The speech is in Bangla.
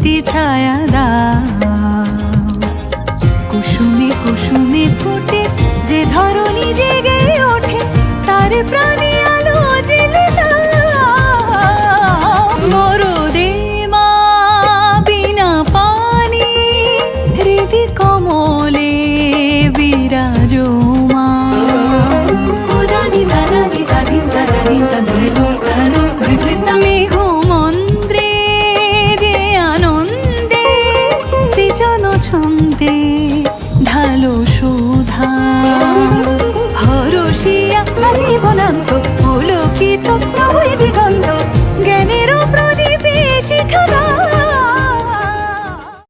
স্মৃতি ছায়া দাও। কুসুমে কুসুমে ফোটে যে ধরণী জেগে ওঠে, তার প্রাণে আলো জেলে দাও। মরদে মা বিনা পানি, হৃদি কমলে বিরাজমা। মেঘ মন্দ্রে যে আনন্দে, সৃজন ছন্দে ঢালো সুধা। হরষিয়া জীবনান্ত